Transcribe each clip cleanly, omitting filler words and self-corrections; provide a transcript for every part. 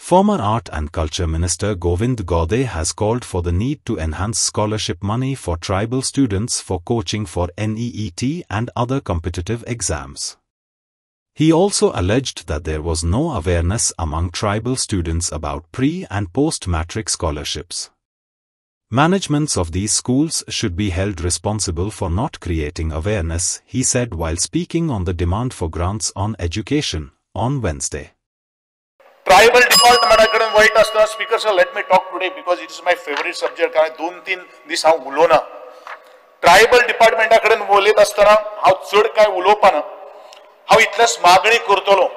Former Art and Culture Minister Govind Gaude has called for the need to enhance scholarship money for tribal students for coaching for NEET and other competitive exams. He also alleged that there was no awareness among tribal students about pre- and post-matric scholarships. Managements of these schools should be held responsible for not creating awareness, he said while speaking on the demand for grants on education on Wednesday. Tribal department वाईट असतं. Speaker sir, let me talk today because it is my favorite subject. कारण 2-3 दिवस हांव उलोवना. Tribal डिपार्टमेंटा कडेन उलयत आसतना हांव चड काय उलोवपाना. हांव इतलेच मागणी करतलो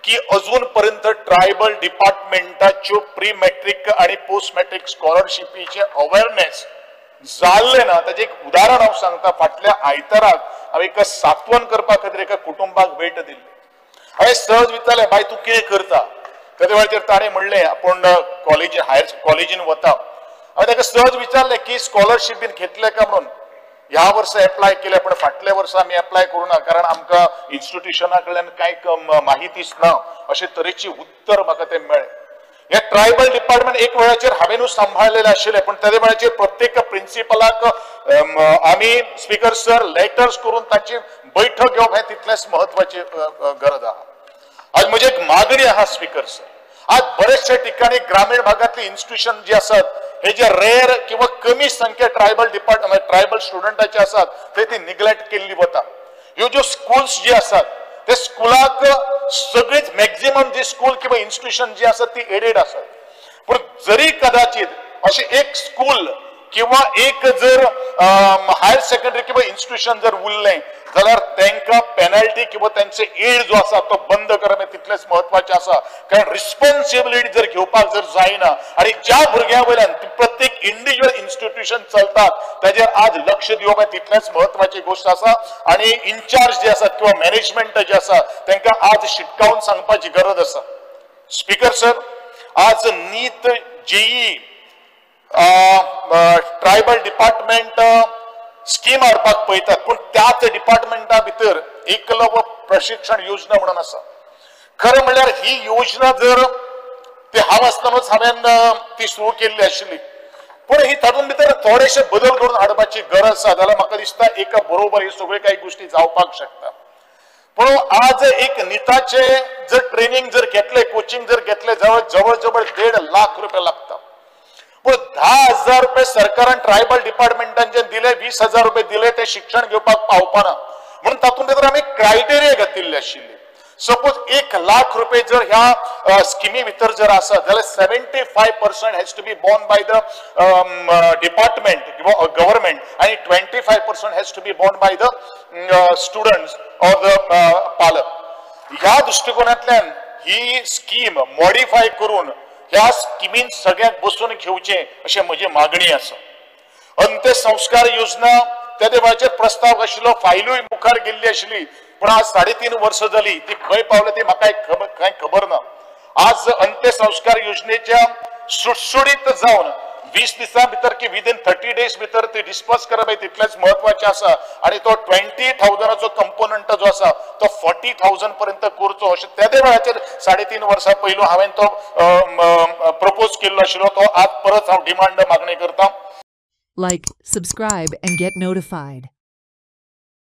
की अजून पर्यंत ट्रायबल डिपार्टमेंटाच्यो प्री मॅट्रिक आणि पोस्ट मॅट्रिक स्कॉलरशिपीचे अवेअरनेस जाल्ले ना. ताचे एक उदाहरण हांव सांगता. फाटल्या आयताराक हांव एका सांत्वन करपा खातीर एका कुटुंबाक भेट दिल्ली. हांवें सहज विचारलें, बाय तूं कितें करता? त्या वेळाचेर ताणें म्हणलें, आपण हायर कॉलेजीन वता. हांवें ताका सहज विचारलें की स्कॉलरशीप बीन घेतले का म्हणून. ह्या वर्सा एप्लाय केले पण फाटल्या वर्सा आमी एप्लाय करूना कारण आमकां इन्स्टिट्यूशना कडल्यान कांय माहितीच ना अशे तरेची उत्तर म्हाका ते मेळ्ळें. हे ट्रायबल डिपार्टमेंट एक वेळाचेर हांवेनूच सांभाळलेले आशिल्ले पण त्या वेळाचेर प्रत्येक प्रिन्सिपलाक आमी स्पीकर सर लेटर्स करून ताची बैठक घेवप हे तितलेच महत्वाची गरज आहा. आज म्हजी एक मागणी आहा स्पीकर सर. आज बरेचशे ठिकाणी ग्रामीण भागातली इन्स्टिट्यूशन जी असतात हे जे रेअर किंवा कमी संख्या ट्रायबल स्टुडंटाचे असतात ते ती निग्लेक्ट केल्ली वता. ह्यो ज्यो स्कूल्स जी असतात ते स्कूलाक सगळीच मॅक्झिमम जी स्कूल किंवा इन्स्टिट्यूशन जी असतात ती एडेड असतात. पण जरी कदाचित असे एक स्कूल किंवा एक जर हायर सेकंडरी किंवा इन्स्टिट्यूशन जर उरलें जाल्यार तांकां पेनल्टी किंवा तांचे एड जो आसा तो बंद करप तितलेच महत्वाचे आसा. कारण रिस्पॉन्सिबिलिटी जर घेवपाक जर जायना आणि ज्या भुरग्यां वयल्यान प्रत्येक इंडिव्हिज्युअल इन्स्टिट्यूशन चलतात ताजेर आज लक्ष दिवप तितलेच महत्वाची गोष्ट आसा. आणि इन्चार्ज जे आसात किंवा मॅनेजमेंट जे आसा तांकां आज शिटकावून सांगपाची गरज आसा. स्पीकर सर, आज नीट जेई ट्रायबल डिपार्टमेंट स्कीम हाडपाक पळयतात पण त्याच डिपार्टमेंटा भितर एकलव्य प्रशिक्षण योजना म्हणून आसा. खरं म्हणल्यार ही योजना जर ते हांव आसतनाच हांवें ती सुरू केल्ली आशिल्ली पण ही तातूंत भितर थोडेशे बदल करून हाडपाची गरज आसा जाल्यार म्हाका दिसता एका बरोबर ही सगळ्यो काही गोष्टी जावपाक शकता. पण आज एक निताचे जर ट्रेनिंग जर घेतले कोचिंग जर घेतले जवळ 1.5 लाख रुपये लागतात. पण 10,000 रुपये सरकारान ट्रायबल डिपार्टमेंटांचे दिले 20,000 रुपये दिले ते शिक्षण घेवपाक पावपाना म्हणून तातूंत भितर आमी क्रायटेरिया घातिल्ले आशिल्ले. सपोज 1 लाख रुपये जर ह्या स्किमी भितर जर आसत जाल्यार 75% has to be borne by the department किंवा गव्हर्नमेंट आणि 25% has to be borne by the students or the पालक. ह्या दृष्टिकोनांतल्यान ही स्कीम मॉडिफाय करून ह्या स्किमीन सगळ्यांक बसून घेवचे अशी म्हजी मागणी आसा. अंत्यसंस्कार योजना त्या वेळाचेर प्रस्ताव आशिल्लो फायलूय मुखार गेल्ली आशिल्ली पण आज 3.5 वर्ष जाली ती खंय पावली ती म्हाका कांय खबर ना. आज अंत्यसंस्कार योजनेच्या सुटसुडीत जावन 20 दिसां भितर की विदिन 30 डेज भितर ती डिस्पर्स करप तितलेच महत्वाचे आसा. आणि तो 20,000 कंपोनंट जो आसा तो 40,000 पर्यंत करचो अशें त्या वेळाचेर 3.5 वर्सां पयलू हांवें तो प्रपोज केल्लो आशिल्लो. तो आज परत हांव डिमांड मागणी करता. Like, subscribe and get notified.